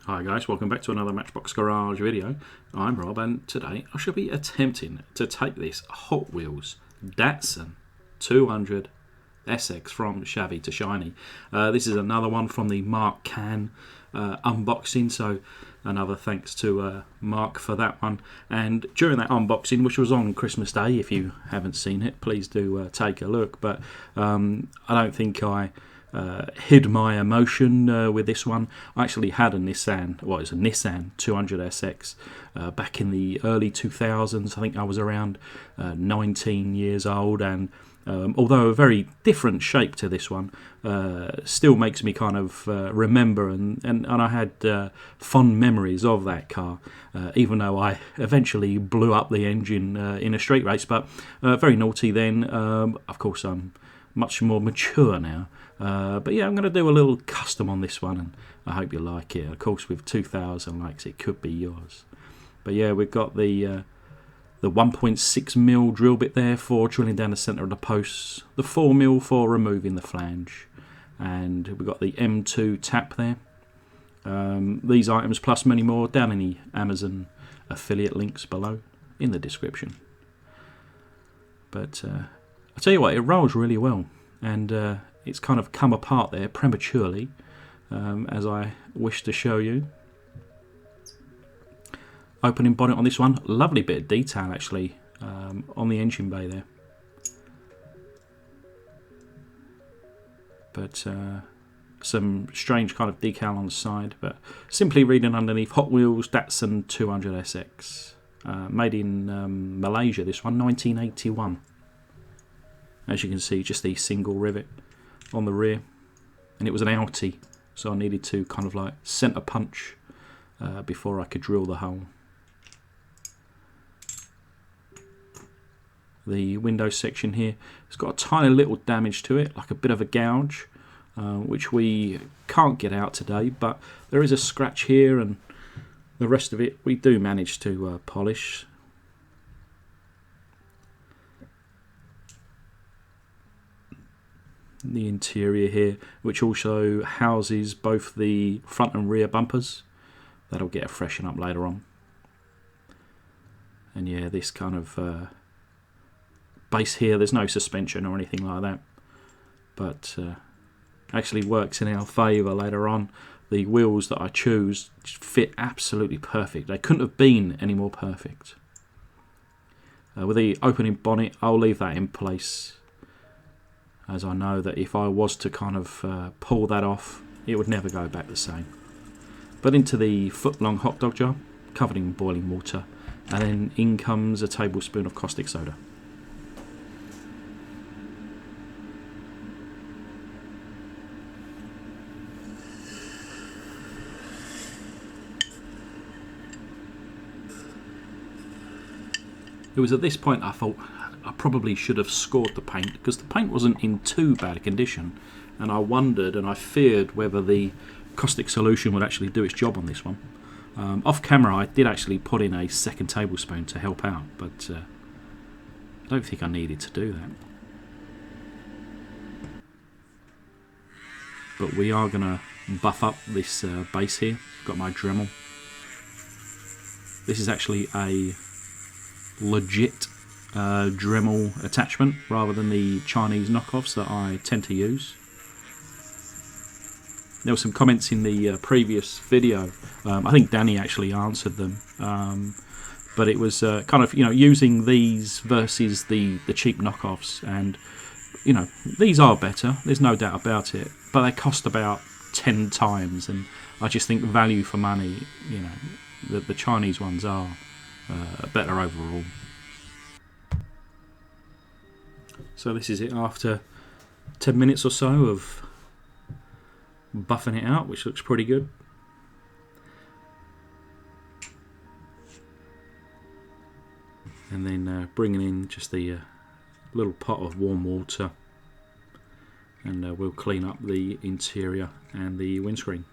Hi guys, welcome back to another Matchbox Garage video. I'm Rob and today I shall be attempting to take this Hot Wheels Datsun 200SX from shabby to shiny. This is another one from the Mark Can unboxing, so another thanks to Mark for that one. And during that unboxing, which was on Christmas Day, if you haven't seen it, please do take a look. But I don't think I hid my emotion with this one. I actually had a Nissan, well, it's a Nissan 200SX back in the early 2000s. I think I was around 19 years old, and although a very different shape to this one, still makes me kind of remember, and I had fond memories of that car, even though I eventually blew up the engine in a street race. But very naughty then. Of course, I'm much more mature now. But yeah, I'm going to do a little custom on this one, and I hope you like it. Of course, with 2,000 likes, it could be yours. But yeah, we've got the 1.6mm drill bit there for drilling down the centre of the posts, the 4mm for removing the flange, and we've got the M2 tap there. These items plus many more down in the Amazon affiliate links below in the description. But I'll tell you what, it rolls really well, and it's kind of come apart there prematurely, as I wish to show you. Opening bonnet on this one, lovely bit of detail actually on the engine bay there. But some strange kind of decal on the side, but simply reading underneath, Hot Wheels Datsun 200SX. Made in Malaysia, this one, 1981. As you can see, just the single rivet on the rear, and it was an outie, so I needed to kind of like centre punch before I could drill the hole. The window section here, it's got a tiny little damage to it, like a bit of a gouge, which we can't get out today, but there is a scratch here, and the rest of it we do manage to polish. The interior here, which also houses both the front and rear bumpers, that'll get a freshen up later on. And yeah, this kind of base here, there's no suspension or anything like that, but actually works in our favour later on. The wheels that I choose fit absolutely perfect. They couldn't have been any more perfect. With the opening bonnet, I'll leave that in place, as I know that if I was to kind of pull that off, it would never go back the same. But into the foot-long hot dog jar, covered in boiling water, and then in comes a tablespoon of caustic soda. It was at this point I thought I probably should have scored the paint, because the paint wasn't in too bad a condition, and I wondered and I feared whether the caustic solution would actually do its job on this one. Off camera I did actually put in a second tablespoon to help out, but I don't think I needed to do that. But we are going to buff up this base here. Got my Dremel. This is actually a legit Dremel attachment rather than the Chinese knockoffs that I tend to use. There were some comments in the previous video. I think Danny actually answered them, but it was kind of, you know, using these versus the cheap knockoffs, and you know, these are better, there's no doubt about it, but they cost about 10 times, and I just think value for money, you know, the Chinese ones are better overall. So this is it after 10 minutes or so of buffing it out, which looks pretty good. And then bringing in just the little pot of warm water, and we'll clean up the interior and the windscreen.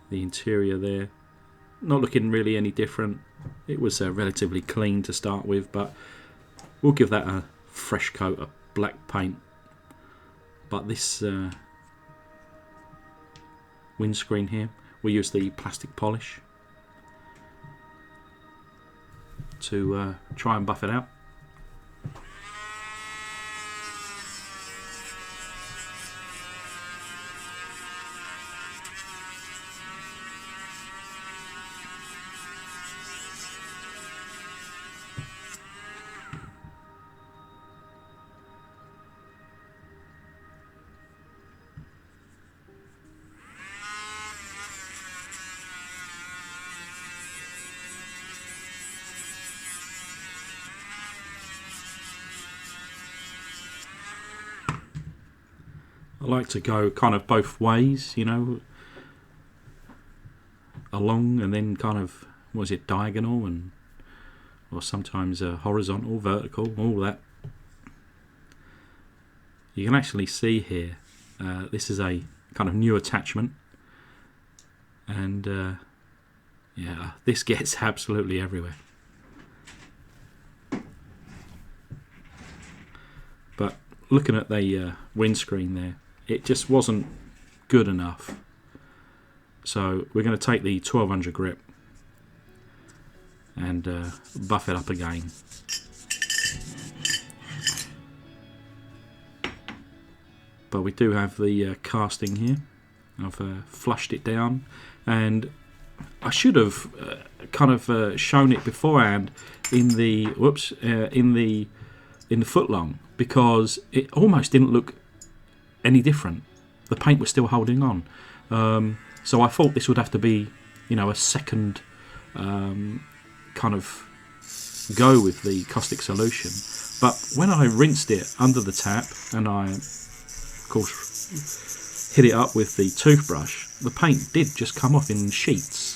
The interior there, not looking really any different. It was relatively clean to start with, but we'll give that a fresh coat of black paint. But this windscreen here. We use the plastic polish to try and buff it out. I like to go kind of both ways, you know, along and then kind of, what is it, diagonal, and or sometimes horizontal, vertical, all that. You can actually see here, this is a kind of new attachment, and yeah, this gets absolutely everywhere. But looking at the windscreen there, it just wasn't good enough. So we're going to take the 1200 grip and buff it up again. But we do have the casting here. I've flushed it down, and I should have kind of shown it beforehand in the in the footlong, because it almost didn't look any different. The paint was still holding on, so I thought this would have to be, you know, a second kind of go with the caustic solution. But when I rinsed it under the tap and I, of course, hit it up with the toothbrush, the paint did just come off in sheets.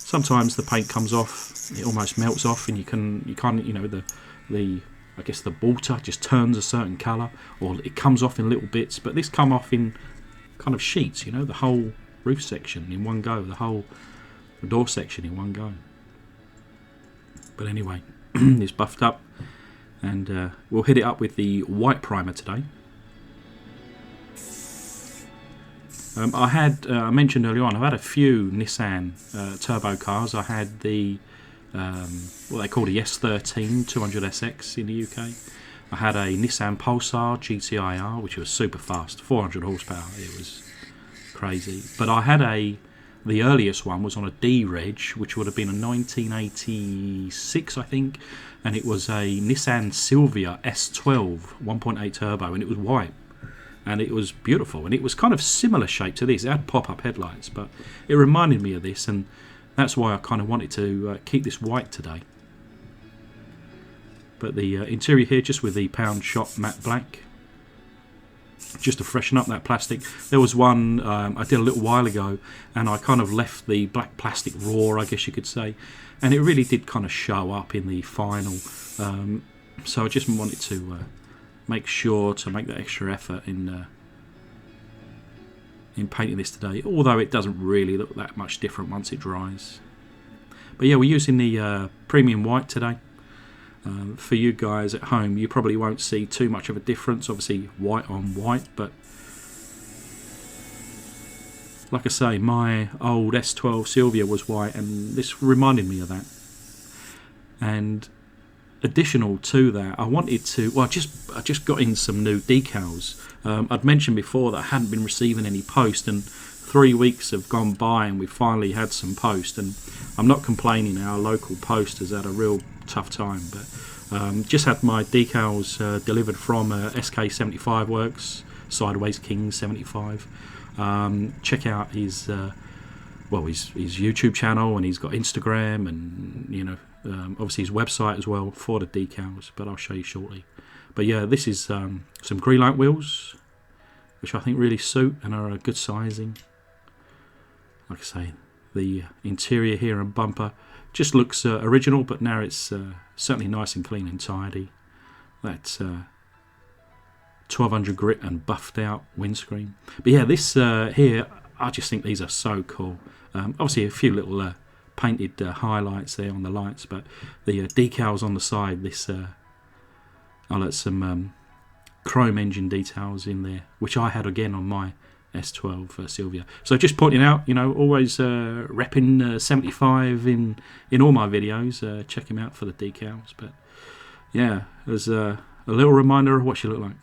Sometimes the paint comes off, it almost melts off, and you can't, you know, the I guess the water just turns a certain colour, or it comes off in little bits. But this come off in kind of sheets, you know, the whole roof section in one go, the whole door section in one go. But anyway, it's buffed up, and we'll hit it up with the white primer today. I mentioned earlier on, I've had a few Nissan turbo cars. I had the what they call the S13 200SX in the UK. I had a Nissan Pulsar GTIR, which was super fast, 400 horsepower. It was crazy. But I had the earliest one was on a D-Reg, which would have been a 1986, I think, and it was a Nissan Silvia S12 1.8 turbo, and it was white, and it was beautiful, and it was kind of similar shape to this. It had pop-up headlights, but it reminded me of this, and that's why I kind of wanted to keep this white today. But the interior here, just with the Pound Shop matte black, just to freshen up that plastic. There was one I did a little while ago, and I kind of left the black plastic raw, I guess you could say, and it really did kind of show up in the final. So I just wanted to make sure to make that extra effort in painting this today, although it doesn't really look that much different once it dries. But yeah, we're using the premium white today. For you guys at home, you probably won't see too much of a difference, obviously white on white, but like I say, my old S12 Silvia was white, and this reminded me of that. And additional to that, I wanted to, well, I just got in some new decals. I'd mentioned before that I hadn't been receiving any post, and 3 weeks have gone by and we finally had some post, and I'm not complaining. Our local post has had a real tough time, but just had my decals delivered from SK75 Works, Sideways King 75. Check out his his YouTube channel, and he's got Instagram, and you know, obviously his website as well for the decals, but I'll show you shortly. But yeah, this is some green light wheels, which I think really suit and are a good sizing. Like I say, the interior here and bumper just looks original, but now it's certainly nice and clean and tidy. That's 1200 grit and buffed out windscreen. But yeah, this here, I just think these are so cool. Obviously a few little painted highlights there on the lights, but the decals on the side, this I'll let some chrome engine details in there, which I had again on my S12 Sylvia. So just pointing out, always repping 75 in all my videos. Check him out for the decals. But yeah, there's a little reminder of what she looked like.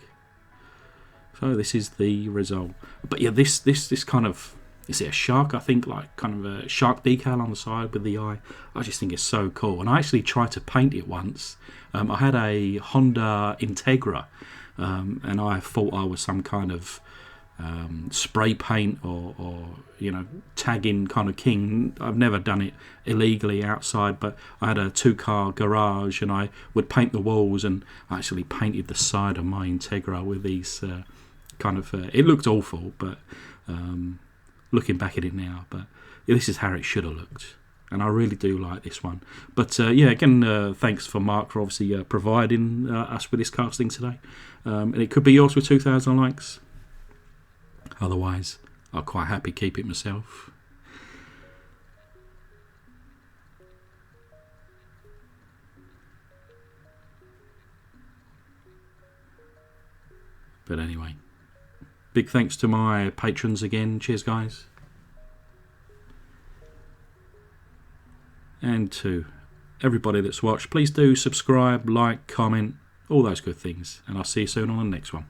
So this is the result. But yeah, this kind of, is it a shark? I think like kind of a shark decal on the side with the eye. I just think it's so cool. And I actually tried to paint it once. I had a Honda Integra, and I thought I was some kind of spray paint or tagging kind of king. I've never done it illegally outside, but I had a 2-car garage and I would paint the walls, and I actually painted the side of my Integra with these it looked awful, but looking back at it now, but this is how it should have looked, and I really do like this one. But again, thanks for Mark for obviously providing us with this casting today, and it could be yours with 2,000 likes. Otherwise, I'll quite happy keep it myself. But anyway, big thanks to my patrons again. Cheers, guys. And to everybody that's watched, please do subscribe, like, comment, all those good things. And I'll see you soon on the next one.